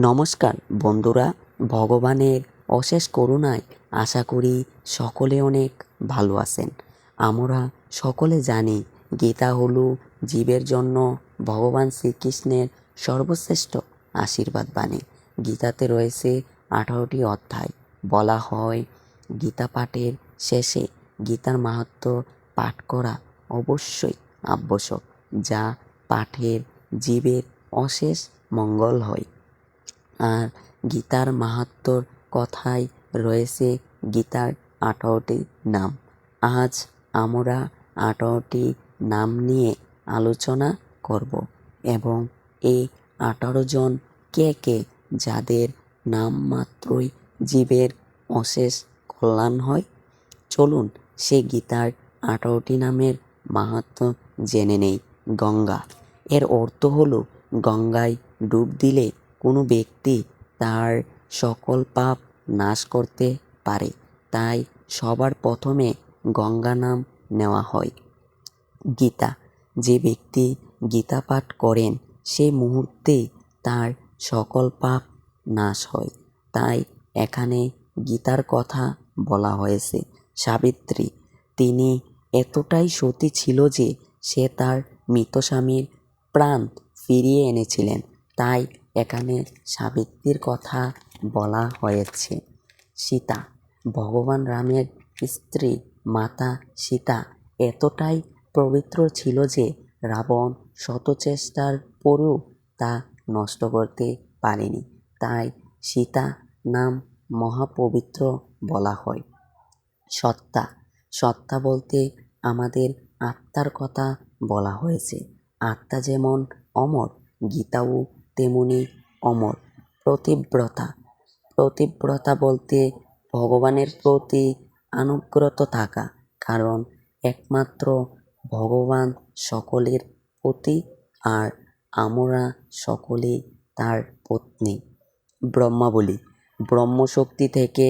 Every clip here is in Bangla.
নমস্কার বন্ধুরা, ভগবানের অশেষ করুণায় আশা করি সকলে অনেক ভালো আছেন। আমরা সকলে জানি গীতা হলো জীবের জন্য ভগবান শ্রীকৃষ্ণের সর্বশ্রেষ্ঠ আশীর্বাদ বাণী। গীতাতে রয়েছে 18টি অধ্যায়। বলা হয় গীতা পাঠের শেষে গীতার মাহাত্ম্য পাঠ করা অবশ্যই আবশ্যক, যা পাঠের জীবের অশেষ মঙ্গল হয়। আর গীতার মাহাত্ম্যর কথাই রয়েছে গীতার 18টি নাম। আজ আমরা 18টি নাম নিয়ে আলোচনা করব এবং এই 18 জন কে কে, যাদের নাম মাত্রই জীবের অশেষ কল্যাণ হয়। চলুন সে গীতার 18টি নামের মাহাত্ম্য জেনে নেই। গঙ্গা এর অর্থ হলো গঙ্গায় ডুব দিলে কোনো ব্যক্তি তার সকল পাপ নাশ করতে পারে, তাই সবার প্রথমে গঙ্গা নাম নেওয়া হয়। গীতা, যে ব্যক্তি গীতা পাঠ করেন সে মুহূর্তে তার সকল পাপ নাশ হয়, তাই এখানে গীতার কথা বলা হয়েছে। সাবিত্রী, তিনি এতটাই সতী ছিল যে সে তার মৃত স্বামীর প্রাণ ফিরিয়ে এনেছিলেন, তাই এখানে সাবিত্রীর কথা বলা হয়েছে। সীতা, ভগবান রামের স্ত্রী মাতা সীতা এতটাই পবিত্র ছিল যে রাবণ শত চেষ্টার পরেও তা নষ্ট করতে পারেনি, তাই সীতা নাম মহাপবিত্র বলা হয়। সত্তা, সত্তা বলতে আমাদের আত্মার কথা বলা হয়েছে। আত্মা যেমন অমর, গীতাও তেমনি অমর। প্রতিব্রতা, প্রতিব্রতা বলতে ভগবানের প্রতি অনুগ্রত থাকা, কারণ একমাত্র ভগবান সকলের পতি আর আমরা সকলেই তার পত্নী। ব্রহ্মাবলী, ব্রহ্মশক্তি থেকে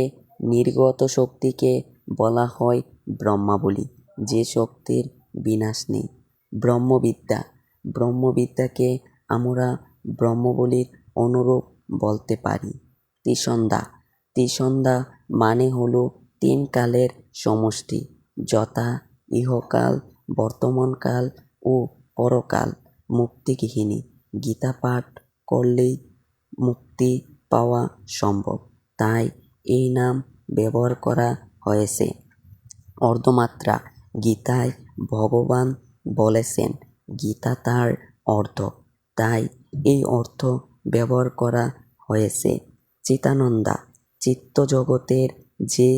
নির্গত শক্তিকে বলা হয় ব্রহ্মাবলী, যে শক্তির বিনাশ নেই। ব্রহ্মবিদ্যা, ব্রহ্মবিদ্যাকে আমরা ব্রহ্মবলীর অনুরূপ বলতে পারি। ত্রিসন্ধ্যা, ত্রিসন্ধ্যা মানে হলো 3 কালের সমষ্টি, যথা ইহকাল, বর্তমানকাল ও পরকাল। মুক্তিগৃহিণী, গীতা পাঠ করলেই মুক্তি পাওয়া সম্ভব, তাই এই নাম ব্যবহার করা হয়েছে। অর্ধমাত্রা, গীতায় ভগবান বলেছেন গীতা তার অর্ধ, তাই এই অর্থ ব্যবহার করা হয়েছে। চিদানন্দা, চিত্ত জগতের যে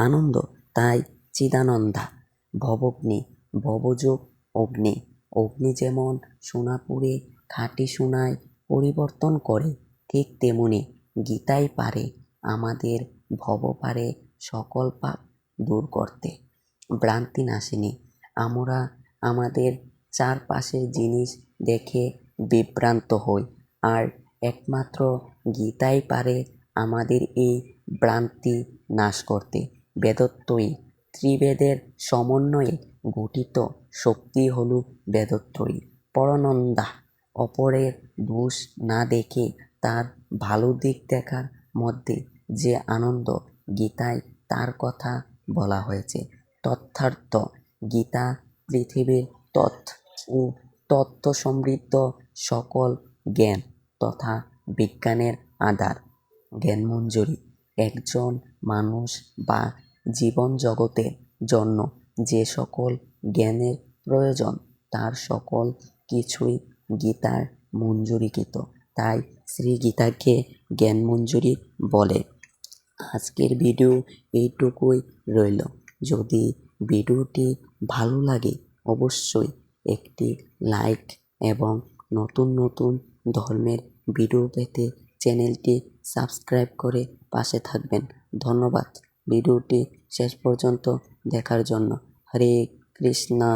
আনন্দ, তাই চিদানন্দা। ভবগ্নি, ভবযোগ অগ্নি, অগ্নি যেমন সোনা পুড়ে খাঁটি সোনায় পরিবর্তন করে, ঠিক তেমনি গীতাই পারে আমাদের ভবপারে সকল পাপ দূর করতে। ভ্রান্তি নাশিনী, আমরা আমাদের চারপাশের জিনিস দেখে বিভ্রান্ত হই, আর একমাত্র গীতাই পারে আমাদের এই ভ্রান্তি নাশ করতে। বেদত্রয়ী, ত্রিবেদের সমন্বয়ে গঠিত শক্তি হল বেদত্রয়ী। পরনন্দা, অপরের দোষ না দেখে তার ভালো দিক দেখার মধ্যে যে আনন্দ, গীতায় তার কথা বলা হয়েছে। তথ্যার্থ, গীতা পৃথিবীর ও তত্ত্ব সমৃদ্ধ সকল জ্ঞান তথা বিজ্ঞানের আধার। জ্ঞানমঞ্জুরি, একজন মানুষ বা জীবন জগতের জন্য যে সকল জ্ঞানের প্রয়োজন তার সকল কিছুই গীতার মঞ্জুরিকৃত, তাই শ্রী গীতাকে জ্ঞানমঞ্জুরি বলে। আজকের ভিডিও এইটুকুই রইল। যদি ভিডিওটি ভালো লাগে অবশ্যই একটি লাইক এবং নতুন নতুন ধর্মের ভিডিও পেতে চ্যানেলটি সাবস্ক্রাইব করে পাশে থাকবেন। ধন্যবাদ ভিডিওটি শেষ পর্যন্ত দেখার জন্য। হরে কৃষ্ণা।